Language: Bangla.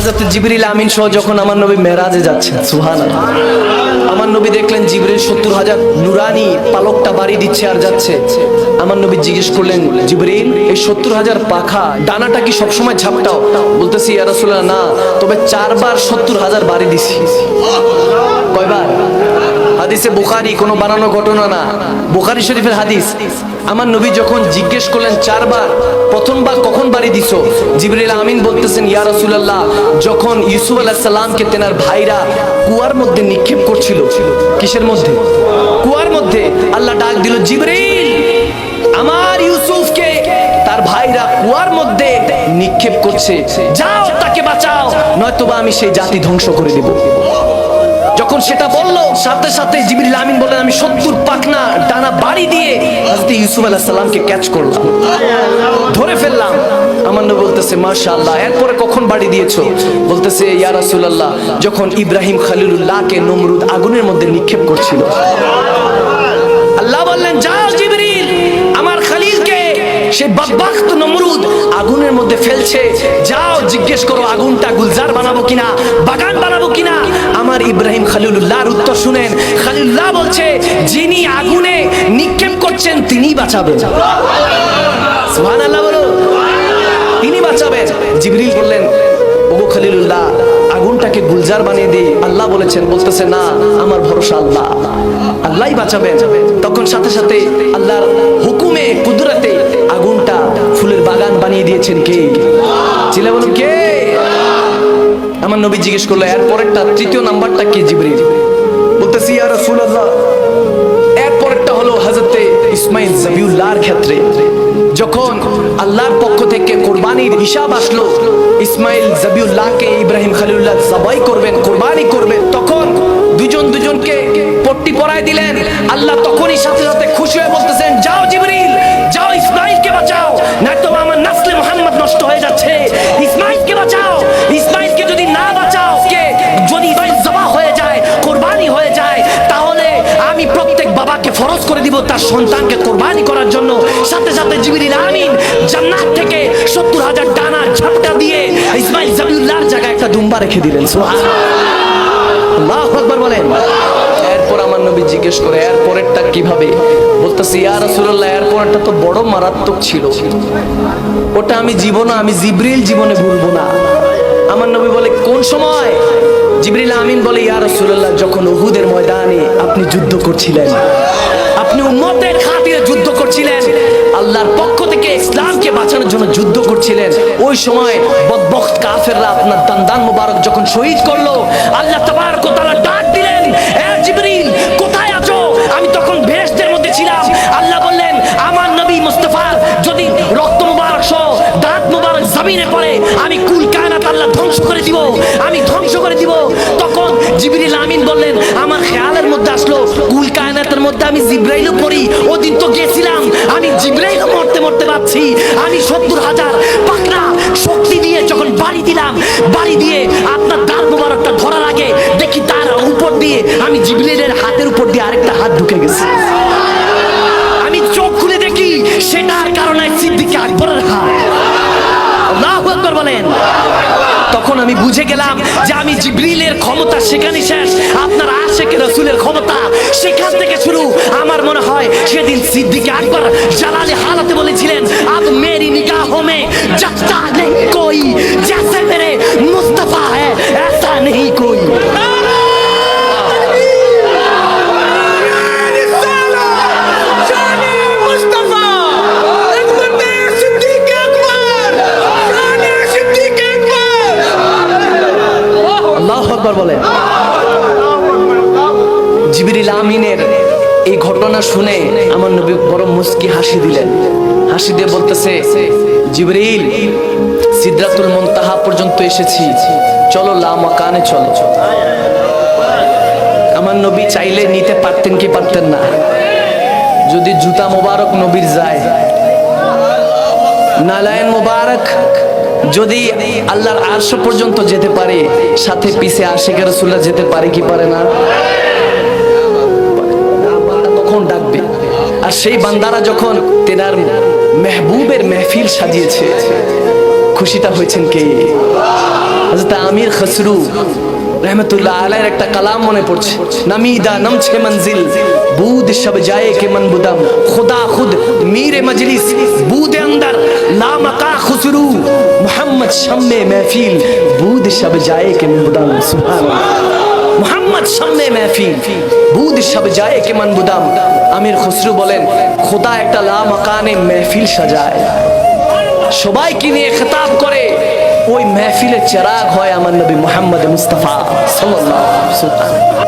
হযরত জিবরিল আমিন সহ যখন আমার নবী মেরাজে যাচ্ছেন, সুবহানাল্লাহ, আমার নবী দেখলেন জিবরিল 70,000 নুরানি পালকটা বাড়ি দিচ্ছে আর যাচ্ছে। আমার নবী জিজ্ঞেস করলেন, জিবরিল এই 70,000 পাখা ডানাটা কি সবসময় ঝাপটাও? বলতেছি ইয়া রাসূলুল্লাহ না, তবে 4 বার 70,000 বাড়ি দিছি। কয়বার? হাদিসে বুখারী, কোনো বানানো ঘটনা না, বুখারী শরীফের হাদিস। আমার নবী যখন জিজ্ঞেস করলেন 4 বার, প্রথমবার কখন বাড়ি দিছো? জিবরিল আমিন বলতেছেন, ইয়া রাসূলুল্লাহ যখন ইউসুফ আলাইহিস সালামকে তেনার ভাইরা কুয়ার মধ্যে নিক্ষেপ করছিল। কিসের মধ্যে? কুয়ার মধ্যে। আল্লাহ ডাক দিল, জিবরিল আমার ইউসুফকে তার ভাইরা কুয়ার মধ্যে নিক্ষেপ করছে, যাও তাকে বাঁচাও, নয়তোবা আমি সেই জাতি ধ্বংস করে দেব। যখন সেটা বলল, সাথে সাথে জিবরিল আমিন বললেন, আমি 70 পাখনা ডানা বাড়ি দিয়ে হযরত ইউসুফ আলাইহিস সালামকে ক্যাচ করলাম, ধরে ফেললাম। আমার নবী বলতেছে মাশাআল্লাহ। এরপরে কখন বাড়ি দিয়েছো? বলতেছে ইয়া রাসূলুল্লাহ যখন ইব্রাহিম খলিলুল্লাহকে নমরুদ আগুনের মধ্যে নিক্ষেপ করছিল। আল্লাহ বললেন, যাও জিবরিল আমার খলিলকে সে বদবখত নমরুদ আগুনের মধ্যে ফেলছে, যাও জিজ্ঞেস করো আগুনটা গুলজার বানাবো কিনা, বাগান বানাবো কিনা। আমার ইব্রাহিম খলিলুল্লাহর উত্তর শুনেন, খলিলুল্লাহ বলছে, যিনি আগুনে নিক্ষেপ করছেন তিনি বাঁচাবেন। সুবহানাল্লাহ বলো, তিনি বাঁচাবেন। জিবরিল বললেন, ওগো খলিলুল্লাহ আগুনটাকে গুলজার বানিয়ে দিই। আল্লাহ বলেছেন, বলতেছে না, আমার ভরসা আল্লাহ, আল্লাহই বাঁচাবেন। তখন সাথে সাথে আল্লাহর হুকুমে কুদরতে আগুনটা ফুলের বাগান বানিয়ে দিয়েছেন কে? চিল্লা বলুন কে? আমার নবী জিজ্ঞেস করলো, এরপরেরটা তৃতীয় নাম্বারটা কি? জিবরিল বলতেছি ইয়া রাসূলুল্লাহ এরপরেরটা হলো হযরতে ইসমাঈল যাবিউল্লাহর ক্ষেত্রে। যখন আল্লাহর পক্ষ থেকে কুরবানির হিসাব আসলো, ইসমাঈল যাবিউল্লাহকে ইব্রাহিম খলিলুল্লাহ জবাই করবেন, কুরবানি করবেন, তখন দুজন দুজনকে পট্টি পরায় দিলেন। আল্লাহ তখনই সাথে সাথে খুশি হয়ে বলতেছেন, যাও জিবরিল যাও ইসমাঈলকে বাঁচাও, নয়তো আমার নসলে মুহাম্মদ নষ্ট হয়ে যাচ্ছে। ইসমাঈলকে বাঁচাও, ইসমাঈলকে যদি না বাঁচাও, যদি জবাই হয়ে যায়, কুরবানি হয়ে যায়, তাহলে আমি প্রত্যেক বাবাকে ফরজ করে দিব তার সন্তানকে কুরবানি করার জন্য। সাথে সাথে জিবরিল আমিন জান্নাত থেকে 70,000 ডানা ঝাপটা দিয়ে ইসমাঈল যাবিউল্লাহর জায়গায় একটা দুম্বা রেখে দিলেন। সুবহানাল্লাহ, আল্লাহু আকবার বলেন। এরপর আমার নবী জিজ্ঞেস করে, এরপরেরটা কিভাবে? বলতেছি ইয়া রাসূলুল্লাহ এরপরেরটা তো বড় মারাত্মক ছিল, ওটা আমি জিবরিল জীবনে ভুলবো না। আমার নবী বলে, কোন সময়? জিবরিল আমিন বলে, ইয়া রাসূলুল্লাহ যখন উহুদের ময়দানে আপনি যুদ্ধ করছিলেন, আপনি উম্মতের খাতিরে যুদ্ধ করছিলেন, আল্লাহর পক্ষ থেকে ইসলামকে বাঁচানোর জন্য যুদ্ধ করছিলেন, ওই সময় বদবখত কাফেররা আপনার দান্দান মুবারক যখন শহীদ করলো, আল্লাহ তাবারক ওয়া তাআলা ডাক দিলেন, এ জিবরিল কোথায় আছো? আমি তখন বেহেশতের মধ্যে ছিলাম। আল্লাহ বললেন, আমার নবী মুস্তাফার যদি রক্ত মুবারক সহ দাঁত মুবারক জমিনে পড়ে, আমি কুল কায়নাত আল্লাহ ধ্বংস করে দিব, আমি ধ্বংস করে দিব। তখন জিবরিল আমিন বললেন, আমার খেয়ালের মধ্যে আসলো কুল কায়নাতের মধ্যে আমি জিবরাইলও পড়ি, ওদিন তো গেছিলাম, আমি জিবরাইলও মরতে মরতে পাচ্ছি। আমি 70,000 পাকড়া শক্তি দিয়ে যখন বাড়ি দিলাম, বাড়ি দিয়ে আপনার দাঁত মুবারকটা ধরার আগে দেখি তার উপর দিয়ে আমি জিবরাইলের হাতের উপর দিয়ে আরেকটা হাত ঢুকে গেছে। আমি চোখ খুলে দেখি সেটার কারণে সিদ্দিক আকবরের হাত। আল্লাহু আকবার বলেন। তখন আমি বুঝে গেলাম যে আমি জিবরিলের ক্ষমতা সেখানে শেষ, আপনার আশিকে রাসূলের ক্ষমতা সেখান থেকে শুরু। আমার মনে হয় সেদিন সিদ্দিক আকবর জালালে হালাতে বলেছিলেন, আব মেরি নিগাহোं में जचता नहीं कोई जैसे मेरे मुस्तफा है ऐसा नहीं कोई। বলেন। জিবরিল আমিনের এই ঘটনা শুনে আমার নবী বড় মুস্কি হাসি দিলেন, হাসি দিয়ে বলতেছে, জিবরিল সিদরাতুল মুনতাহা পর্যন্ত এসেছি, চলো লা মাকানে চলো। আমার নবী চাইলে নিতে পারতেন কি পারতেন না? যদি জুতা মোবারক নবীর যায়, নালায়েন মোবারক যদি আল্লাহর আরশ পর্যন্ত যেতে পারে, সাথে পিছে আশিকে রাসূলুল্লাহ যেতে পারে কি পারে না? তখন ডাকবে। আর সেই বান্দারা যখন তেনার মেহবুবের মেহফিল সাজিয়েছে, খুশিটা হয়েছেন কে? হযরত আমির খসরু रहमतुल्लाह अलैह একটা কালাম মনে পড়ছে, নামিদা নমছে মঞ্জিল বুদ সব যায় কে মন বুদম খুদা খুদ মীরে মজলিস বুদে अंदर ला मका खुसरू मोहम्मद शम्मे महफिल बुद सब जाए के मन बुदम सुभान अल्लाह मोहम्मद शम्मे महफिल बुद सब जाए के मन बुदम। আমির খসরু বলেন খোদা একটা লা মাকানে महफिल সাজায়, সবাইকে নিয়ে খেতাব করে, ওই মেহফিলের চেরাগ হয় আমার নবী মুহাম্মদ মুস্তাফা সাল্লাল্লাহু আলাইহি ওয়াসাল্লাম।